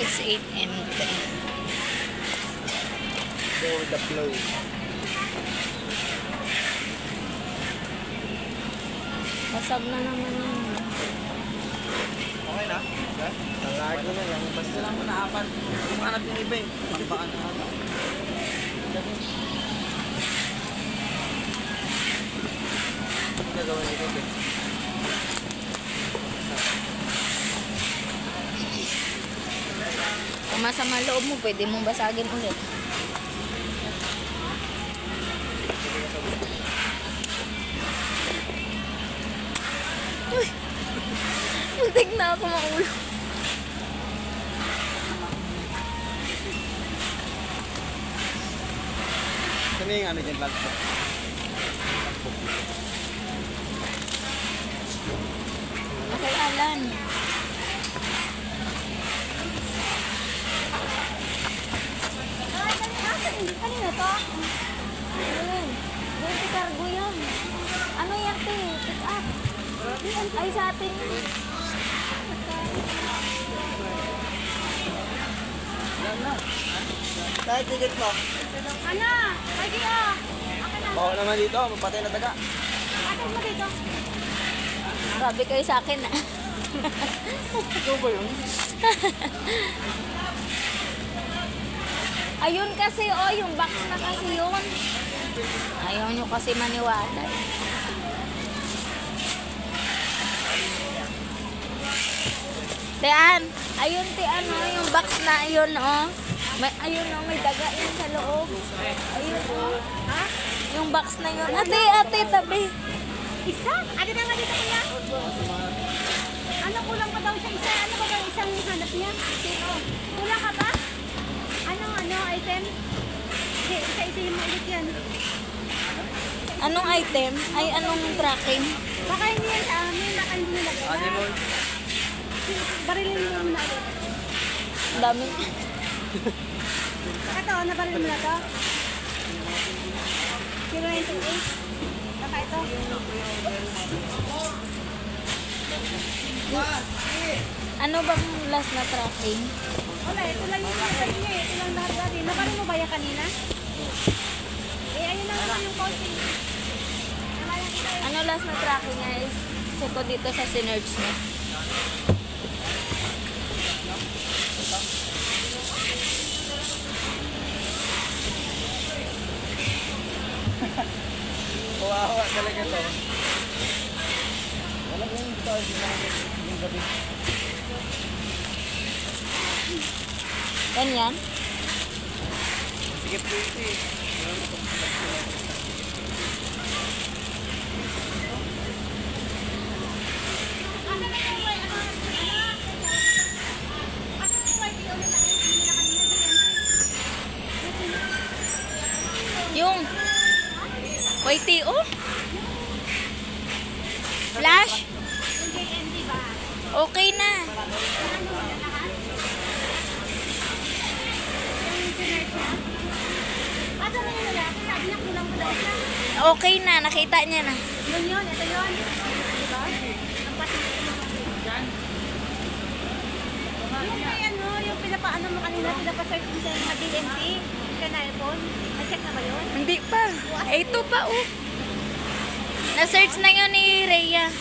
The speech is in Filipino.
6, 8, and 3. Go with the flow. Basag na naman yun. Okay na? Talago na lang. Basta lang mo na apat. Humanap yung iba eh. Pakibaan na ata. Ano gagawin nito eh? Kung masama loob mo, pwede mong basagin ulit. Uy! Muntik na ako maulo. Saan yung ano dyan? Lagpok. Okay, Alan. Kanina to? Ayun. Dito cargo yan. Ano yan, te? Pick up. Ay, sa atin yun. Kahit ticket mo. Ano? Lagi ah. Bako naman dito. Magpatay na taga. Akin mo dito. Grabe kayo sa akin, ah. Ikaw ba yun? Ayun kasi, oh, yung box na kasi yun. Ayaw nyo kasi maniwala. Tean, ayun Tean, oh, yung box na yun, oh. May, ayun, oh, may daga yun sa loob. Ayun, oh. Ha? Yung box na yun. Ate, tabi. Isa? Ano na nga dito kuya? Ano kulang pa daw siya isa? Ano ba daw isang hanap niya? Sino? Kulang ka ba? Ano item? Hindi, isa-isahin mo ulit yan. Anong item? Ay, anong tracking? Baka hindi yan sa amin, baka hindi nilagay. Ano mo? Barilin mo muna ulit. Ang dami. Ito, nabaril mo na to? 0928. Baka ito. Ano bang last na tracking? Wala, ito lang yung nasa inyo eh. Ito lang lahat dati. Nabaril mo ba yan kanina? Eh, ayun lang naman yung coaching. Ano last na tracking, guys? Check ko dito sa sinerge niya. Kawawa talaga to. Wala ko yung stars yung gabi. Ganyan? Sige po ito eh. Yung YTO? Flash? Okay na. Okay na, nakita niya na. Yun, ito yun. Diba? Ang pati yung may ano, yung pinapaano mo kanina, pinapasearch mo sa mga DMT, sa iPhone. Na-check na ba yun? Hindi pa. Eh, ito pa, oh. Na-search na yun ni Rhea.